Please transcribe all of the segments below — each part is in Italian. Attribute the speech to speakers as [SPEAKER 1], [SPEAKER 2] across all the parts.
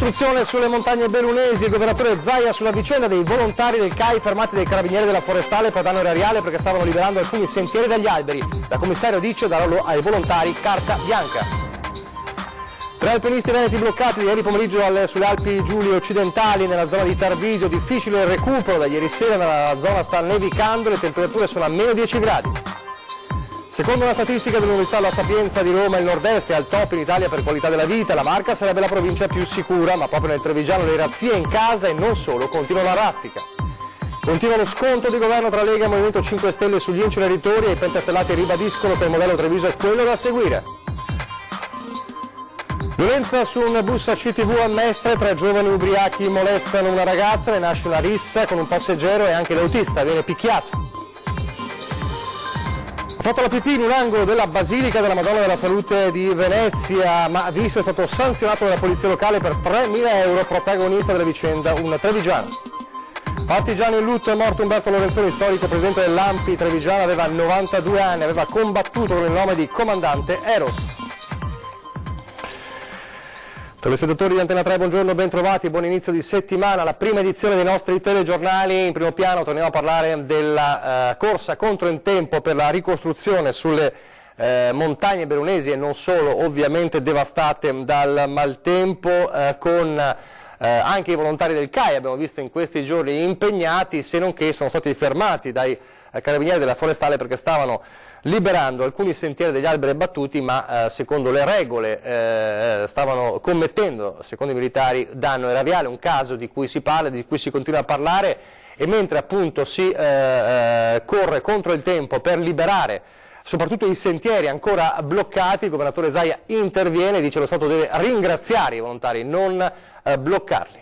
[SPEAKER 1] Ricostruzione sulle montagne bellunesi, il governatore Zaia sulla vicenda dei volontari del CAI fermati dai carabinieri della Forestale per danno erariale perché stavano liberando alcuni sentieri dagli alberi. La commissario dice darà ai volontari carta bianca. 3 alpinisti veneti bloccati ieri pomeriggio sulle Alpi Giulie occidentali nella zona di Tarvisio, difficile il recupero, da ieri sera nella zona sta nevicando, le temperature sono a meno 10 gradi. Secondo una statistica dell'Università La Sapienza di Roma, il nord-est è al top in Italia per qualità della vita, la Marca sarebbe la provincia più sicura, ma proprio nel Trevigiano le razzie in casa e non solo, continua la raffica. Continua lo scontro di governo tra Lega e Movimento 5 Stelle sugli inceneritori e i pentastellati ribadiscono che il modello Treviso è quello da seguire. Violenza su un bus a CTV a Mestre, 3 giovani ubriachi molestano una ragazza, ne nasce una rissa con un passeggero e anche l'autista viene picchiato. Ha fatto la pipì in un angolo della Basilica della Madonna della Salute di Venezia, ma visto è stato sanzionato dalla polizia locale per 3.000 euro, protagonista della vicenda un trevigiano. Partigiano in lutto, è morto Umberto Lorenzoni, storico presidente dell'ANPI trevigiano, aveva 92 anni, aveva combattuto con il nome di comandante Eros. Telespettatori di Antena 3, buongiorno, ben trovati, buon inizio di settimana, la prima edizione dei nostri telegiornali. In primo piano torniamo a parlare della corsa contro in tempo per la ricostruzione sulle montagne bellunesi e non solo, ovviamente devastate dal maltempo, con anche i volontari del CAI, abbiamo visto in questi giorni impegnati, se non che sono stati fermati dai carabinieri della Forestale perché stavano liberando alcuni sentieri degli alberi abbattuti, ma secondo le regole stavano commettendo, secondo i militari, danno erariale, un caso di cui si parla, di cui si continua a parlare, e mentre appunto si corre contro il tempo per liberare soprattutto i sentieri ancora bloccati, il governatore Zaia interviene e dice che lo Stato deve ringraziare i volontari, non bloccarli.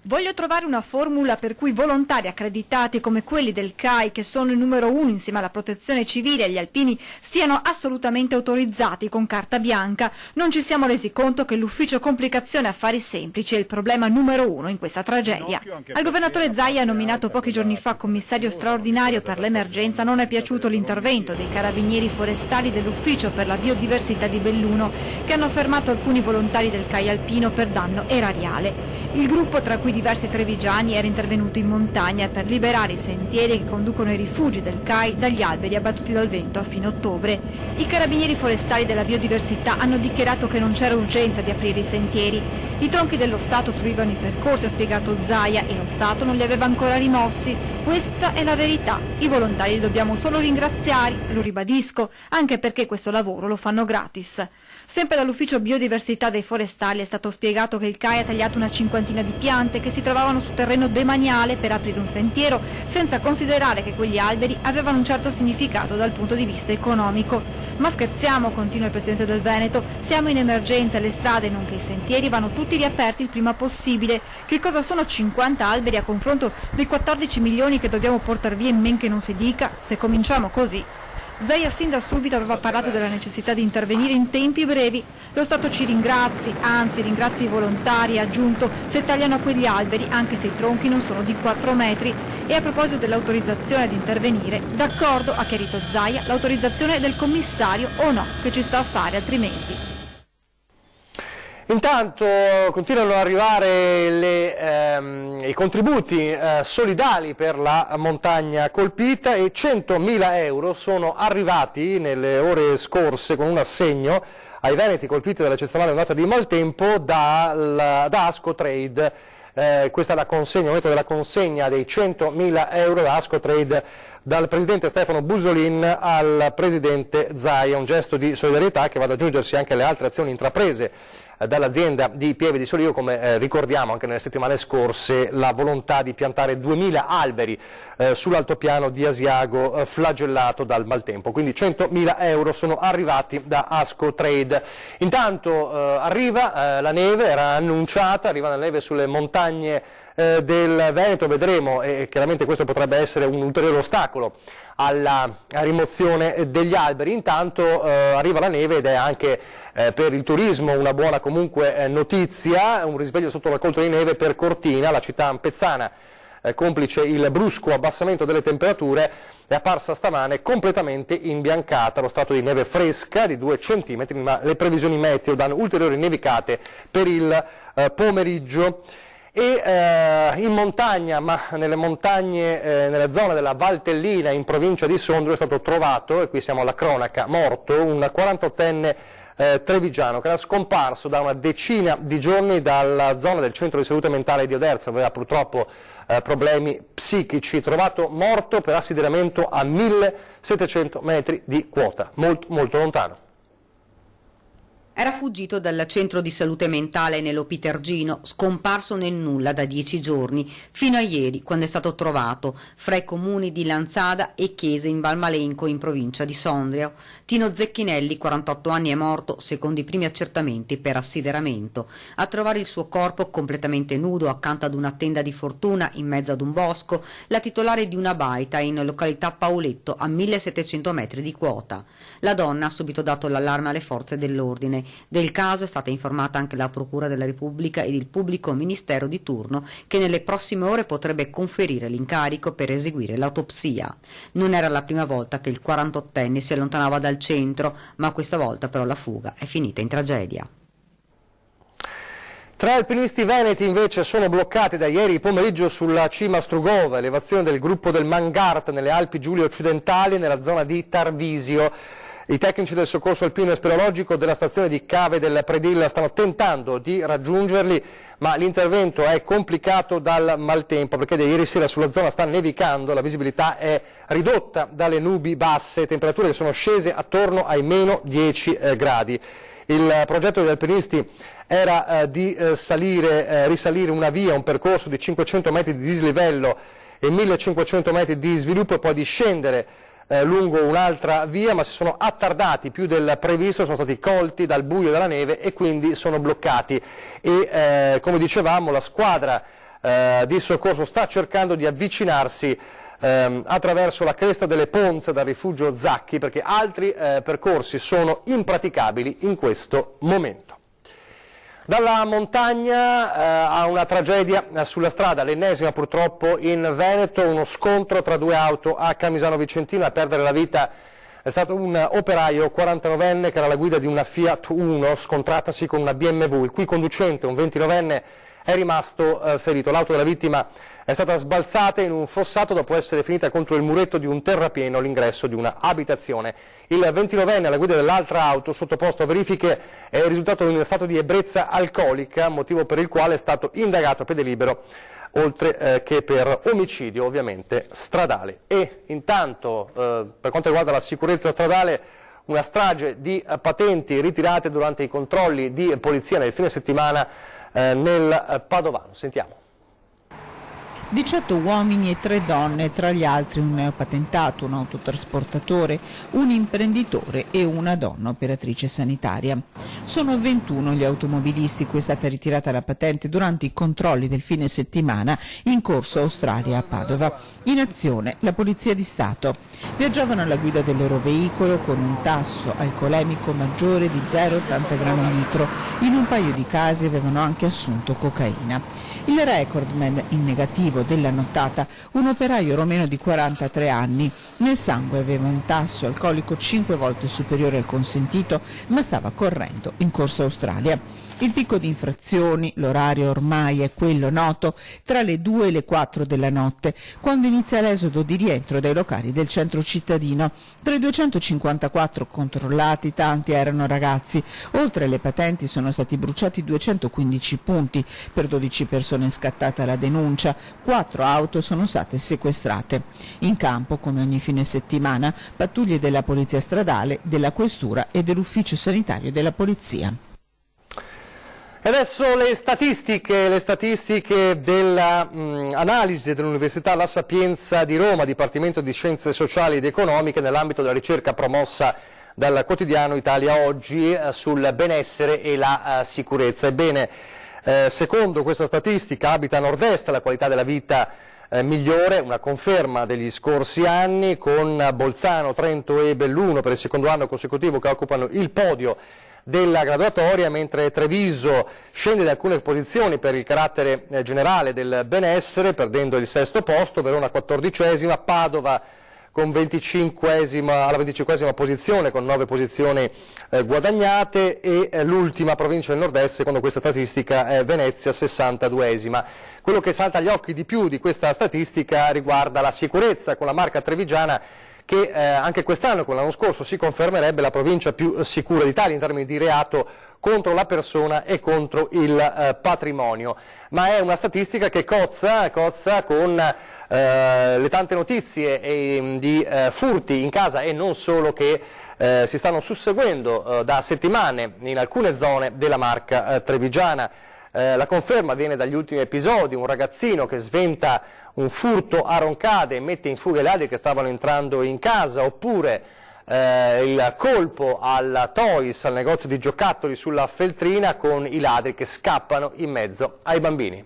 [SPEAKER 2] Voglio trovare una formula per cui volontari accreditati come quelli del CAI, che sono il numero 1 insieme alla protezione civile e agli alpini, siano assolutamente autorizzati con carta bianca. Non ci siamo resi conto che l'ufficio complicazione affari semplici è il problema numero 1 in questa tragedia. Al governatore Zaia, nominato pochi giorni fa commissario straordinario per l'emergenza, non è piaciuto l'intervento dei carabinieri forestali dell'ufficio per la biodiversità di Belluno, che hanno fermato alcuni volontari del CAI alpino per danno erariale. Il gruppo, tra cui diversi trevigiani, era intervenuto in montagna per liberare i sentieri che conducono ai rifugi del CAI dagli alberi abbattuti dal vento a fine ottobre. I carabinieri forestali della biodiversità hanno dichiarato che non c'era urgenza di aprire i sentieri. I tronchi dello Stato ostruivano i percorsi, ha spiegato Zaia, e lo Stato non li aveva ancora rimossi. Questa è la verità. I volontari li dobbiamo solo ringraziare, lo ribadisco, anche perché questo lavoro lo fanno gratis. Sempre dall'ufficio biodiversità dei forestali è stato spiegato che il CAI ha tagliato una cinquantina di piante che si trovavano su terreno demaniale per aprire un sentiero, senza considerare che quegli alberi avevano un certo significato dal punto di vista economico. Ma scherziamo, continua il presidente del Veneto, siamo in emergenza e le strade, nonché i sentieri, vanno tutti riaperti il prima possibile. Che cosa sono 50 alberi a confronto dei 14 milioni che dobbiamo portare via in men che non si dica, se cominciamo così? Zaia sin da subito aveva parlato della necessità di intervenire in tempi brevi. Lo Stato ci ringrazi, anzi ringrazia i volontari, ha aggiunto, se tagliano quegli alberi, anche se i tronchi non sono di 4 metri. E a proposito dell'autorizzazione ad intervenire, d'accordo, ha chiarito Zaia, l'autorizzazione è del commissario o no, che ci sta a fare altrimenti.
[SPEAKER 1] Intanto continuano ad arrivare i contributi solidali per la montagna colpita e 100.000 euro sono arrivati nelle ore scorse con un assegno ai veneti colpiti dall'eccezionale ondata di maltempo da Asco Trade. Questa è la consegna, il momento della consegna dei 100.000 euro da Asco Trade dal presidente Stefano Busolin al presidente Zaia, un gesto di solidarietà che va ad aggiungersi anche alle altre azioni intraprese dall'azienda di Pieve di Sollievo, come ricordiamo anche nelle settimane scorse la volontà di piantare 2.000 alberi sull'altopiano di Asiago flagellato dal maltempo, quindi 100.000 euro sono arrivati da Asco Trade. Intanto arriva la neve, era annunciata, arriva la neve sulle montagne del Veneto, vedremo, e chiaramente questo potrebbe essere un ulteriore ostacolo alla rimozione degli alberi. Intanto arriva la neve ed è anche per il turismo una buona comunque notizia, un risveglio sotto raccolto di neve per Cortina, la città ampezzana complice il brusco abbassamento delle temperature, è apparsa stamane completamente imbiancata, lo stato di neve fresca di 2 centimetri, ma le previsioni meteo danno ulteriori nevicate per il pomeriggio. E in montagna, ma nelle montagne, nella zona della Valtellina in provincia di Sondrio, è stato trovato, e qui siamo alla cronaca, morto un 48enne trevigiano che era scomparso da una decina di giorni dalla zona del centro di salute mentale di Oderzo, aveva purtroppo problemi psichici, trovato morto per assideramento a 1700 metri di quota, molto lontano.
[SPEAKER 3] Era fuggito dal centro di salute mentale nello Pitergino, scomparso nel nulla da 10 giorni, fino a ieri, quando è stato trovato fra i comuni di Lanzada e Chiese in Valmalenco, in provincia di Sondrio. Tino Zecchinelli, 48 anni, è morto, secondo i primi accertamenti, per assideramento. A trovare il suo corpo completamente nudo accanto ad una tenda di fortuna in mezzo ad un bosco, la titolare di una baita in località Pauletto, a 1700 metri di quota. La donna ha subito dato l'allarme alle forze dell'ordine. Del caso è stata informata anche la Procura della Repubblica ed il pubblico ministero di turno, che nelle prossime ore potrebbe conferire l'incarico per eseguire l'autopsia. Non era la prima volta che il 48enne si allontanava dal centro, ma questa volta però la fuga è finita in tragedia.
[SPEAKER 1] 3 alpinisti veneti invece sono bloccati da ieri pomeriggio sulla cima Strugova, elevazione del gruppo del Mangart nelle Alpi Giulie occidentali, nella zona di Tarvisio. I tecnici del soccorso alpino e speleologico della stazione di Cave del Predilla stanno tentando di raggiungerli, ma l'intervento è complicato dal maltempo, perché da ieri sera sulla zona sta nevicando, la visibilità è ridotta dalle nubi basse, temperature che sono scese attorno ai meno 10 gradi. Il progetto degli alpinisti era di risalire una via, un percorso di 500 metri di dislivello e 1500 metri di sviluppo e poi di scendere lungo un'altra via, ma si sono attardati più del previsto, sono stati colti dal buio e dalla neve e quindi sono bloccati e come dicevamo la squadra di soccorso sta cercando di avvicinarsi attraverso la cresta delle Ponze dal rifugio Zacchi, perché altri percorsi sono impraticabili in questo momento. Dalla montagna a una tragedia sulla strada, l'ennesima purtroppo in Veneto, uno scontro tra 2 auto a Camisano Vicentino. A perdere la vita è stato un operaio 49enne che era alla guida di una Fiat Uno scontratasi con una BMW, il cui conducente, un 29enne, è rimasto ferito. L'auto della vittima è stata sbalzata in un fossato dopo essere finita contro il muretto di un terrapieno all'ingresso di una abitazione. Il 29enne alla guida dell'altra auto, sottoposto a verifiche, è risultato in stato di ebbrezza alcolica, motivo per il quale è stato indagato a piede libero, oltre che per omicidio ovviamente stradale. E intanto per quanto riguarda la sicurezza stradale, una strage di patenti ritirate durante i controlli di polizia nel fine settimana nel Padovano. Sentiamo.
[SPEAKER 4] 18 uomini e 3 donne, tra gli altri un neopatentato, un autotrasportatore, un imprenditore e una donna operatrice sanitaria. Sono 21 gli automobilisti cui è stata ritirata la patente durante i controlli del fine settimana in corso Australia a Padova. In azione la Polizia di Stato. Viaggiavano alla guida del loro veicolo con un tasso alcolemico maggiore di 0,80 grammi al litro. In un paio di casi avevano anche assunto cocaina. Il recordman in negativo della nottata, un operaio romeno di 43 anni. Nel sangue aveva un tasso alcolico 5 volte superiore al consentito, ma stava correndo in corso Australia. Il picco di infrazioni, l'orario ormai è quello noto, tra le 2 e le 4 della notte, quando inizia l'esodo di rientro dai locali del centro cittadino. Tra i 254 controllati, tanti erano ragazzi. Oltre alle patenti sono stati bruciati 215 punti, per 12 persone è scattata la denuncia, 4 auto sono state sequestrate. In campo, come ogni fine settimana, pattuglie della Polizia Stradale, della Questura e dell'Ufficio Sanitario della Polizia.
[SPEAKER 1] E adesso le statistiche dell'analisi dell'Università La Sapienza di Roma, Dipartimento di Scienze Sociali ed Economiche, nell'ambito della ricerca promossa dal quotidiano Italia Oggi sul benessere e la sicurezza. Ebbene, secondo questa statistica abita a nord-est la qualità della vita migliore, una conferma degli scorsi anni, con Bolzano, Trento e Belluno per il secondo anno consecutivo che occupano il podio della graduatoria, mentre Treviso scende da alcune posizioni per il carattere generale del benessere, perdendo il 6° posto, Verona 14ª, Padova con alla 25ª posizione, con 9 posizioni guadagnate, e l'ultima provincia del nord-est secondo questa statistica è Venezia, 62ª. Quello che salta agli occhi di più di questa statistica riguarda la sicurezza, con la Marca trevigiana che anche quest'anno, come l'anno scorso, si confermerebbe la provincia più sicura d'Italia in termini di reato contro la persona e contro il patrimonio. Ma è una statistica che cozza con le tante notizie di furti in casa, e non solo, che si stanno susseguendo da settimane in alcune zone della Marca trevigiana. La conferma viene dagli ultimi episodi: un ragazzino che sventa un furto a Roncade e mette in fuga i ladri che stavano entrando in casa, oppure il colpo al Toys, al negozio di giocattoli sulla Feltrina, con i ladri che scappano in mezzo ai bambini.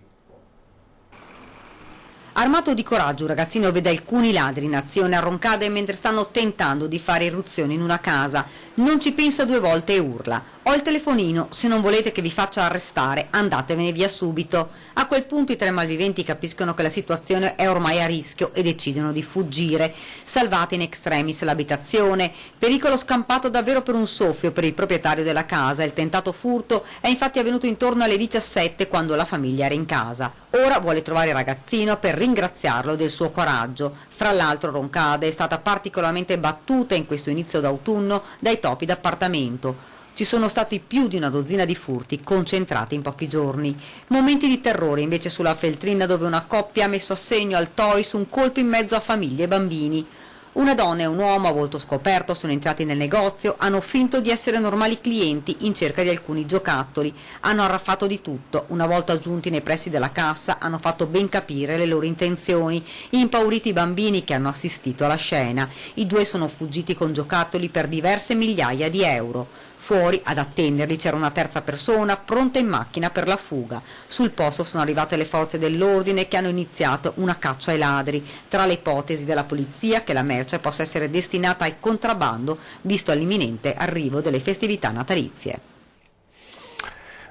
[SPEAKER 3] Armato di coraggio, un ragazzino vede alcuni ladri in azione a Roncade mentre stanno tentando di fare irruzione in una casa. Non ci pensa 2 volte e urla: "Ho il telefonino, se non volete che vi faccia arrestare, andatevene via subito". A quel punto i 3 malviventi capiscono che la situazione è ormai a rischio e decidono di fuggire. Salvata in extremis l'abitazione, pericolo scampato davvero per un soffio per il proprietario della casa. Il tentato furto è infatti avvenuto intorno alle 17, quando la famiglia era in casa. Ora vuole trovare il ragazzino per ringraziarlo del suo coraggio. Fra l'altro Roncade è stata particolarmente battuta in questo inizio d'autunno dai topi d'appartamento. Ci sono stati più di una dozzina di furti concentrati in pochi giorni. Momenti di terrore invece sulla Feltrina, dove una coppia ha messo a segno al Toys un colpo in mezzo a famiglie e bambini. Una donna e un uomo a volto scoperto sono entrati nel negozio, hanno finto di essere normali clienti in cerca di alcuni giocattoli, hanno arraffato di tutto. Una volta giunti nei pressi della cassa hanno fatto ben capire le loro intenzioni, impauriti i bambini che hanno assistito alla scena. I 2 sono fuggiti con giocattoli per diverse migliaia di euro. Fuori ad attenderli c'era una terza persona pronta in macchina per la fuga. Sul posto sono arrivate le forze dell'ordine che hanno iniziato una caccia ai ladri. Tra le ipotesi della polizia che la merce possa essere destinata al contrabbando, visto l'imminente arrivo delle festività natalizie.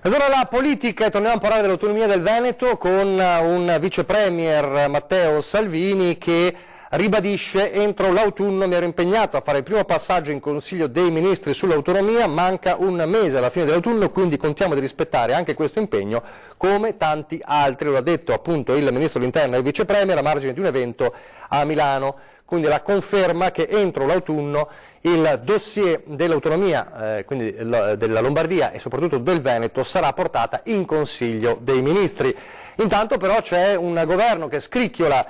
[SPEAKER 1] Allora la politica, e torniamo a parlare dell'autonomia del Veneto con un vice premier, Matteo Salvini, che ribadisce: entro l'autunno mi ero impegnato a fare il primo passaggio in Consiglio dei Ministri sull'autonomia, manca un mese alla fine dell'autunno, quindi contiamo di rispettare anche questo impegno come tanti altri. Lo ha detto appunto il Ministro dell'Interno e il Vice Premier a margine di un evento a Milano. Quindi la conferma che entro l'autunno il dossier dell'autonomia, quindi della Lombardia e soprattutto del Veneto, sarà portata in Consiglio dei Ministri. Intanto però c'è un governo che scricchiola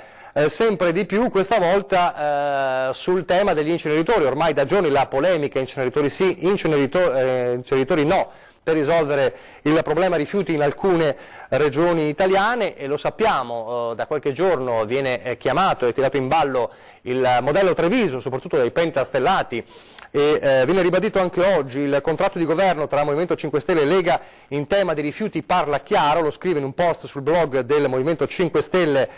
[SPEAKER 1] sempre di più, questa volta sul tema degli inceneritori. Ormai da giorni la polemica: inceneritori sì, inceneritori no, per risolvere il problema rifiuti in alcune regioni italiane, e lo sappiamo, da qualche giorno viene chiamato e tirato in ballo il modello Treviso, soprattutto dai pentastellati, e viene ribadito anche oggi il contratto di governo tra Movimento 5 Stelle e Lega in tema di rifiuti parla chiaro. Lo scrive in un post sul blog del Movimento 5 Stelle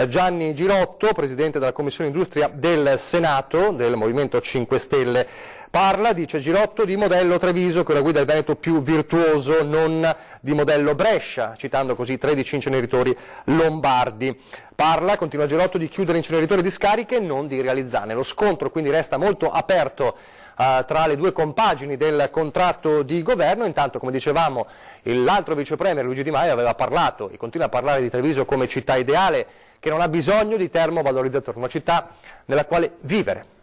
[SPEAKER 1] Gianni Girotto, presidente della Commissione Industria del Senato del Movimento 5 Stelle. Parla, dice Girotto, di modello Treviso, che è una guida il Veneto più virtuoso, non di modello Brescia, citando così 13 inceneritori lombardi. Parla, continua Girotto, di chiudere inceneritori e discariche e non di realizzarne. Lo scontro quindi resta molto aperto tra le 2 compagini del contratto di governo. Intanto, come dicevamo, l'altro vice premier Luigi Di Maio aveva parlato e continua a parlare di Treviso come città ideale, che non ha bisogno di termovalorizzatori, una città nella quale vivere.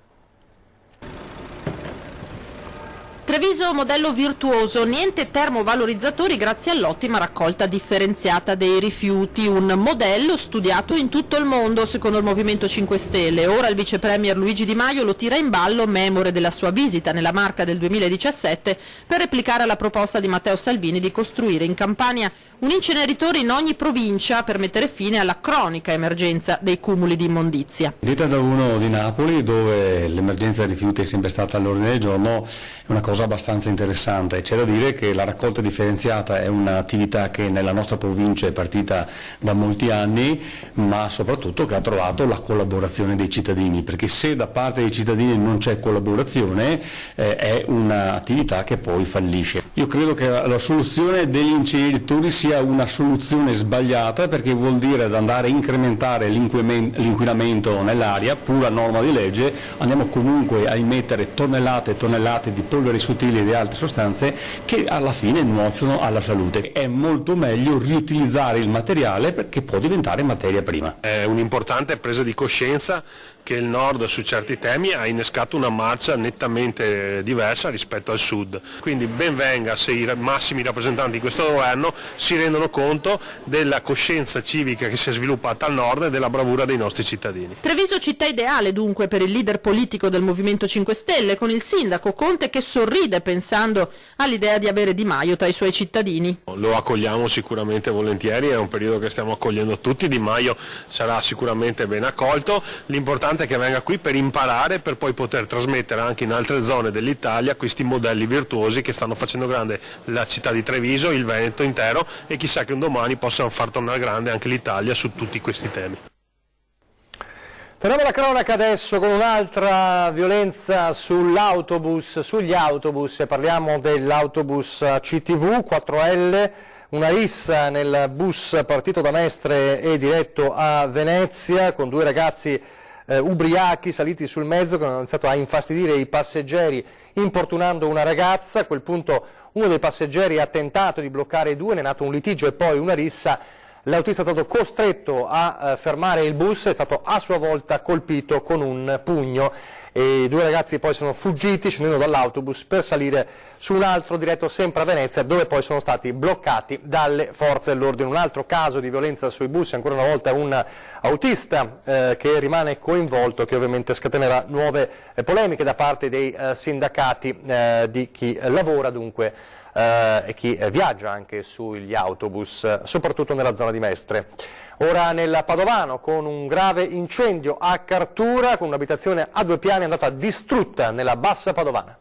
[SPEAKER 5] Treviso modello virtuoso, niente termovalorizzatori grazie all'ottima raccolta differenziata dei rifiuti, un modello studiato in tutto il mondo secondo il Movimento 5 Stelle. Ora il vice premier Luigi Di Maio lo tira in ballo, memore della sua visita nella Marca del 2017, per replicare alla proposta di Matteo Salvini di costruire in Campania un inceneritore in ogni provincia per mettere fine alla cronica emergenza dei cumuli di immondizia.
[SPEAKER 6] Detta da uno di Napoli, dove l'emergenza dei rifiuti è sempre stata all'ordine del giorno, è una cosa cosa abbastanza interessante. C'è da dire che la raccolta differenziata è un'attività che nella nostra provincia è partita da molti anni, ma soprattutto che ha trovato la collaborazione dei cittadini, perché se da parte dei cittadini non c'è collaborazione è un'attività che poi fallisce. Io credo che la soluzione degli inceneritori sia una soluzione sbagliata, perché vuol dire andare a incrementare l'inquinamento nell'aria, pur a norma di legge. Andiamo comunque a immettere tonnellate e tonnellate di polveri sottili e di altre sostanze che alla fine nuociono alla salute. È molto meglio riutilizzare il materiale, perché può diventare materia prima.
[SPEAKER 7] È un'importante presa di coscienza che il Nord su certi temi ha innescato una marcia nettamente diversa rispetto al Sud. Quindi ben venga se i massimi rappresentanti di questo governo si rendono conto della coscienza civica che si è sviluppata al Nord e della bravura dei nostri cittadini.
[SPEAKER 5] Treviso città ideale dunque per il leader politico del Movimento 5 Stelle, con il sindaco Conte che sorride pensando all'idea di avere Di Maio tra i suoi cittadini.
[SPEAKER 7] Lo accogliamo sicuramente volentieri, è un periodo che stiamo accogliendo tutti, Di Maio sarà sicuramente ben accolto, l'importante è che venga qui per imparare, per poi poter trasmettere anche in altre zone dell'Italia questi modelli virtuosi che stanno facendo grande la città di Treviso, il Veneto intero, e chissà che un domani possano far tornare grande anche l'Italia su tutti questi temi.
[SPEAKER 1] Torniamo alla cronaca adesso con un'altra violenza sugli autobus, e parliamo dell'autobus CTV 4L, una rissa nel bus partito da Mestre e diretto a Venezia con due ragazzi ubriachi saliti sul mezzo che hanno iniziato a infastidire i passeggeri importunando una ragazza. A quel punto uno dei passeggeri ha tentato di bloccare i due, ne è nato un litigio e poi una rissa. L'autista è stato costretto a fermare il bus, è stato a sua volta colpito con un pugno e i due ragazzi poi sono fuggiti scendendo dall'autobus per salire su un altro diretto sempre a Venezia, dove poi sono stati bloccati dalle forze dell'ordine. Un altro caso di violenza sui bus, ancora una volta un autista che rimane coinvolto, che ovviamente scatenerà nuove polemiche da parte dei sindacati di chi lavora dunque e chi viaggia anche sugli autobus, soprattutto nella zona di Mestre. Ora nel Padovano, con un grave incendio a Cartura, con un'abitazione a 2 piani andata distrutta nella Bassa Padovana.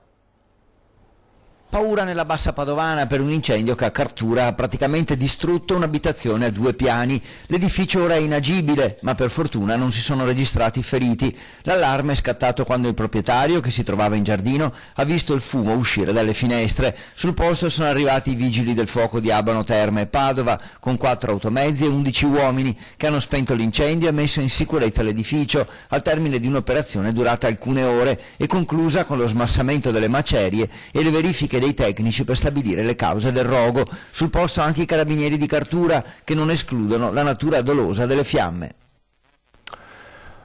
[SPEAKER 8] Paura nella Bassa Padovana per un incendio che a Cartura ha praticamente distrutto un'abitazione a 2 piani. L'edificio ora è inagibile, ma per fortuna non si sono registrati feriti. L'allarme è scattato quando il proprietario, che si trovava in giardino, ha visto il fumo uscire dalle finestre. Sul posto sono arrivati i vigili del fuoco di Abano Terme e Padova, con 4 automezzi e 11 uomini, che hanno spento l'incendio e messo in sicurezza l'edificio, al termine di un'operazione durata alcune ore e conclusa con lo smassamento delle macerie e le verifiche dei tecnici per stabilire le cause del rogo. Sul posto anche i carabinieri di Cartura, che non escludono la natura dolosa delle fiamme.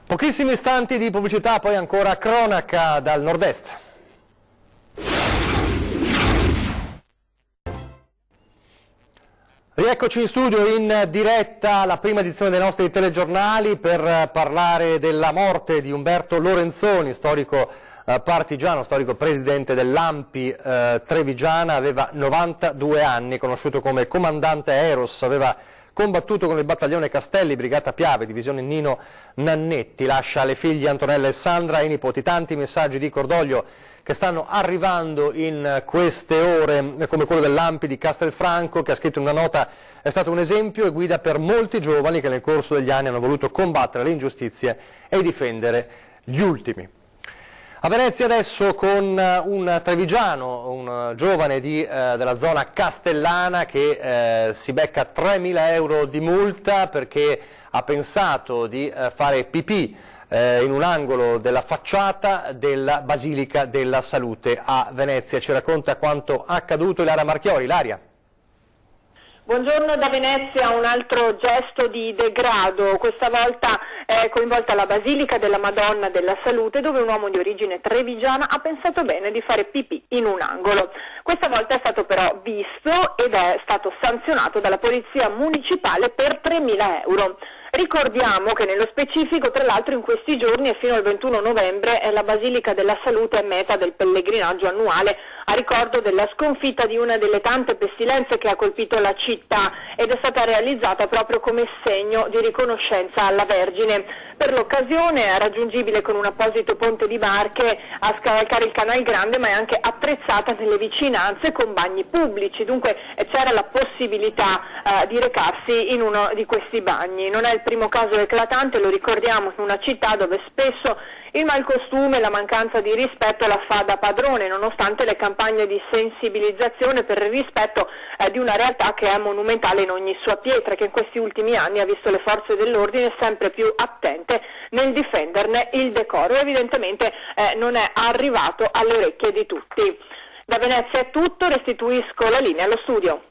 [SPEAKER 1] Pochissimi istanti di pubblicità, poi ancora cronaca dal nord-est. Rieccoci in studio in diretta alla prima edizione dei nostri telegiornali per parlare della morte di Umberto Lorenzoni, storico partigiano, storico presidente dell'ANPI trevigiana. Aveva 92 anni, conosciuto come comandante Eros, aveva combattuto con il battaglione Castelli, brigata Piave, divisione Nino Nannetti. Lascia alle figlie Antonella e Sandra e ai nipoti tanti messaggi di cordoglio che stanno arrivando in queste ore, come quello dell'ANPI di Castelfranco, che ha scritto in una nota: è stato un esempio e guida per molti giovani che nel corso degli anni hanno voluto combattere le ingiustizie e difendere gli ultimi. A Venezia adesso con un trevigiano, un giovane della zona castellana che si becca 3.000 euro di multa perché ha pensato di fare pipì in un angolo della facciata della Basilica della Salute a Venezia. Ci racconta quanto accaduto Ilaria Marchiori. Ilaria.
[SPEAKER 9] Buongiorno da Venezia, un altro gesto di degrado, questa volta è coinvolta la Basilica della Madonna della Salute, dove un uomo di origine trevigiana ha pensato bene di fare pipì in un angolo. Questa volta è stato però visto ed è stato sanzionato dalla Polizia Municipale per 3.000 euro. Ricordiamo che nello specifico, tra l'altro, in questi giorni e fino al 21 novembre la Basilica della Salute è meta del pellegrinaggio annuale a ricordo della sconfitta di una delle tante pestilenze che ha colpito la città ed è stata realizzata proprio come segno di riconoscenza alla Vergine. Per l'occasione è raggiungibile con un apposito ponte di barche a scavalcare il Canal Grande, ma è anche attrezzata nelle vicinanze con bagni pubblici, dunque c'era la possibilità di recarsi in uno di questi bagni. Non è il primo caso eclatante, lo ricordiamo, in una città dove spesso il malcostume e la mancanza di rispetto la fa da padrone, nonostante le campagne di sensibilizzazione per il rispetto di una realtà che è monumentale in ogni sua pietra, che in questi ultimi anni ha visto le forze dell'ordine sempre più attente nel difenderne il decoro. Evidentemente non è arrivato alle orecchie di tutti. Da Venezia è tutto, restituisco la linea allo studio.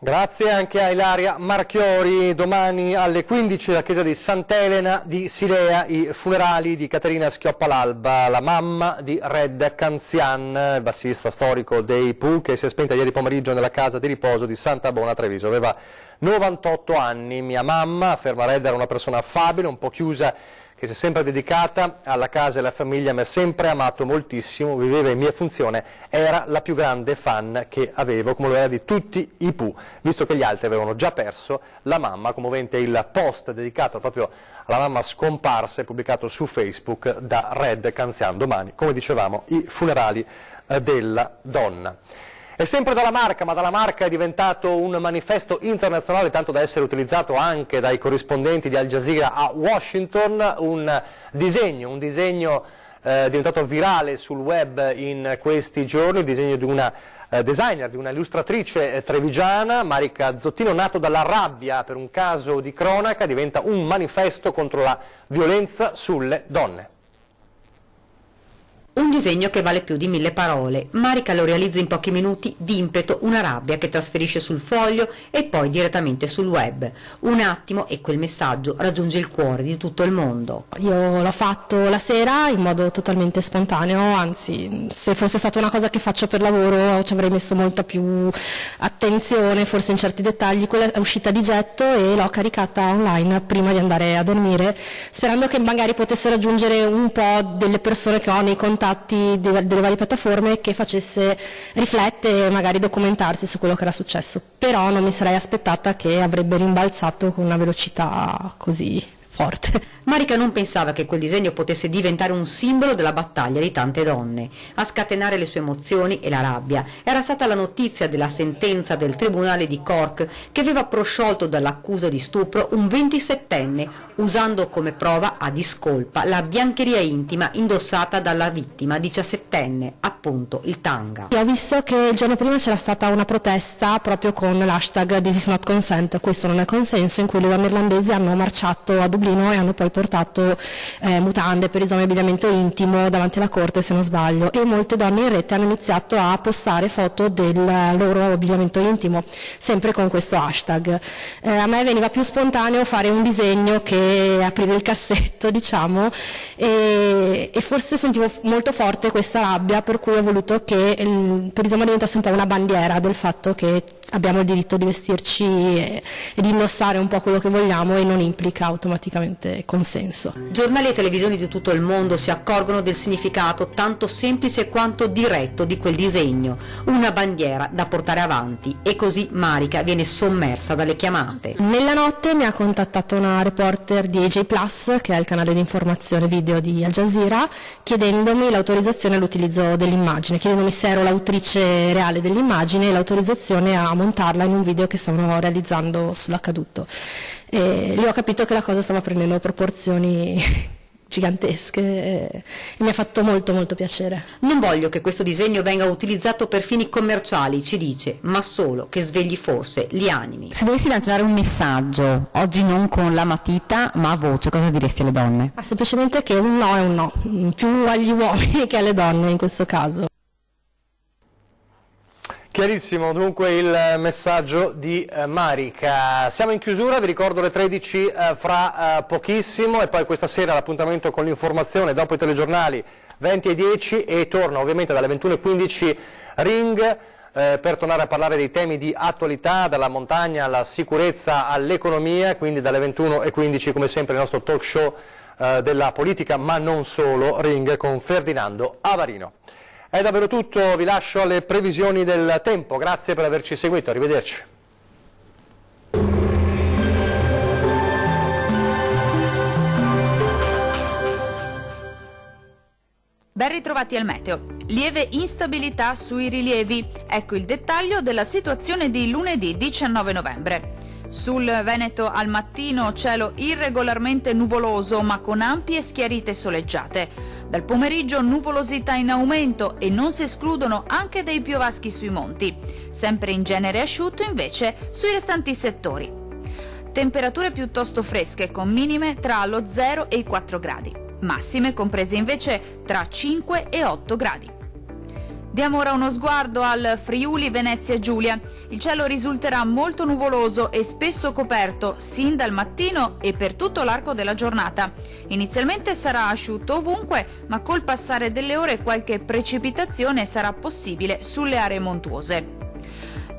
[SPEAKER 1] Grazie anche a Ilaria Marchiori. Domani alle 15 alla chiesa di Sant'Elena di Silea i funerali di Caterina Schioppa-L'Alba, la mamma di Red Canzian, il bassista storico dei Pooh, che si è spenta ieri pomeriggio nella casa di riposo di Santa Bona a Treviso. Aveva 98 anni. Mia mamma, afferma Red, era una persona affabile, un po' chiusa, che si è sempre dedicata alla casa e alla famiglia, mi ha sempre amato moltissimo, viveva in mia funzione, era la più grande fan che avevo, come lo era di tutti i Pooh, visto che gli altri avevano già perso la mamma. Commovente il post dedicato proprio alla mamma scomparsa, pubblicato su Facebook da Red Canzian. Domani, come dicevamo, i funerali della donna. E sempre dalla Marca, ma dalla Marca è diventato un manifesto internazionale, tanto da essere utilizzato anche dai corrispondenti di Al Jazeera a Washington, un disegno diventato virale sul web in questi giorni, il disegno di una designer, di una illustratrice trevigiana, Marica Zottino, nato dalla rabbia per un caso di cronaca, diventa un manifesto contro la violenza sulle donne.
[SPEAKER 3] Un disegno che vale più di 1000 parole. Marica lo realizza in pochi minuti d'impeto, una rabbia che trasferisce sul foglio e poi direttamente sul web. Un attimo e quel messaggio raggiunge il cuore di tutto il mondo.
[SPEAKER 10] Io l'ho fatto la sera in modo totalmente spontaneo, anzi se fosse stata una cosa che faccio per lavoro ci avrei messo molta più attenzione forse in certi dettagli. Quella è uscita di getto e l'ho caricata online prima di andare a dormire, sperando che magari potesse raggiungere un po' delle persone che ho nei contatti delle varie piattaforme, che facesse riflettere e magari documentarsi su quello che era successo, però non mi sarei aspettata che avrebbe rimbalzato con una velocità così forte.
[SPEAKER 3] Marica non pensava che quel disegno potesse diventare un simbolo della battaglia di tante donne. A scatenare le sue emozioni e la rabbia era stata la notizia della sentenza del Tribunale di Cork, che aveva prosciolto dall'accusa di stupro un 27enne, usando come prova a discolpa la biancheria intima indossata dalla vittima 17enne, appunto il tanga.
[SPEAKER 10] Ho visto che il giorno prima c'era stata una protesta proprio con l'hashtag This is not consent, questo non è consenso, in cui le donne irlandesi hanno marciato a Dublino e hanno poi portato mutande per esame abbigliamento intimo davanti alla corte, se non sbaglio, e molte donne in rete hanno iniziato a postare foto del loro abbigliamento intimo, sempre con questo hashtag. A me veniva più spontaneo fare un disegno che aprire il cassetto, diciamo, e forse sentivo molto forte questa rabbia, per cui ho voluto che il perisoma diventasse un po' una bandiera del fatto che abbiamo il diritto di vestirci e di indossare un po' quello che vogliamo, e non implica automaticamente consenso.
[SPEAKER 3] Giornali e televisioni di tutto il mondo si accorgono del significato tanto semplice quanto diretto di quel disegno, una bandiera da portare avanti, e così Marica viene sommersa dalle chiamate.
[SPEAKER 10] Nella notte mi ha contattato una reporter di AJ Plus, che è il canale di informazione video di Al Jazeera, chiedendomi l'autorizzazione all'utilizzo dell'immagine, chiedendomi se ero l'autrice reale dell'immagine e l'autorizzazione a montarla in un video che stavano realizzando sull'accaduto. E lì ho capito che la cosa stava prendendo proporzioni gigantesche e mi ha fatto molto molto piacere.
[SPEAKER 3] Non voglio che questo disegno venga utilizzato per fini commerciali, ci dice, ma solo che svegli forse gli animi.
[SPEAKER 11] Se dovessi lanciare un messaggio, oggi non con la matita ma a voce, cosa diresti alle donne?
[SPEAKER 10] Semplicemente che un no è un no, più agli uomini che alle donne in questo caso.
[SPEAKER 1] Chiarissimo dunque il messaggio di Marica. Siamo in chiusura, vi ricordo le 13 fra pochissimo, e poi questa sera l'appuntamento con l'informazione dopo i telegiornali 20:10, e torna ovviamente dalle 21:15 Ring per tornare a parlare dei temi di attualità, dalla montagna alla sicurezza all'economia, quindi dalle 21:15 come sempre il nostro talk show della politica, ma non solo, Ring con Ferdinando Avarino. È davvero tutto, vi lascio alle previsioni del tempo, grazie per averci seguito, arrivederci.
[SPEAKER 12] Ben ritrovati al meteo. Lieve instabilità sui rilievi. Ecco il dettaglio della situazione di lunedì 19 novembre. Sul Veneto al mattino cielo irregolarmente nuvoloso ma con ampie schiarite soleggiate. Dal pomeriggio nuvolosità in aumento e non si escludono anche dei piovaschi sui monti. Sempre in genere asciutto invece sui restanti settori. Temperature piuttosto fresche con minime tra lo 0 e i 4 gradi. Massime comprese invece tra 5 e 8 gradi. Diamo ora uno sguardo al Friuli Venezia Giulia. Il cielo risulterà molto nuvoloso e spesso coperto sin dal mattino e per tutto l'arco della giornata. Inizialmente sarà asciutto ovunque, ma col passare delle ore qualche precipitazione sarà possibile sulle aree montuose.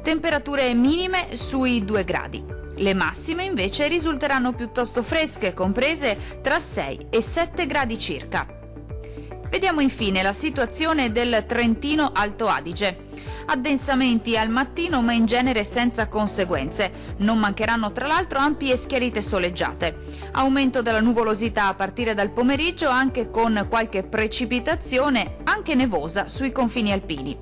[SPEAKER 12] Temperature minime sui 2 gradi. Le massime invece risulteranno piuttosto fresche, comprese tra 6 e 7 gradi circa. Vediamo infine la situazione del Trentino Alto Adige. Addensamenti al mattino ma in genere senza conseguenze. Non mancheranno tra l'altro ampie schiarite soleggiate. Aumento della nuvolosità a partire dal pomeriggio anche con qualche precipitazione, anche nevosa, sui confini alpini.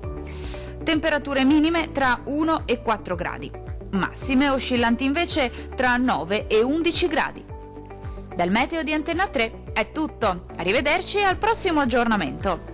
[SPEAKER 12] Temperature minime tra 1 e 4 gradi. Massime oscillanti invece tra 9 e 11 gradi. Dal meteo di Antenna 3 è tutto, arrivederci e al prossimo aggiornamento.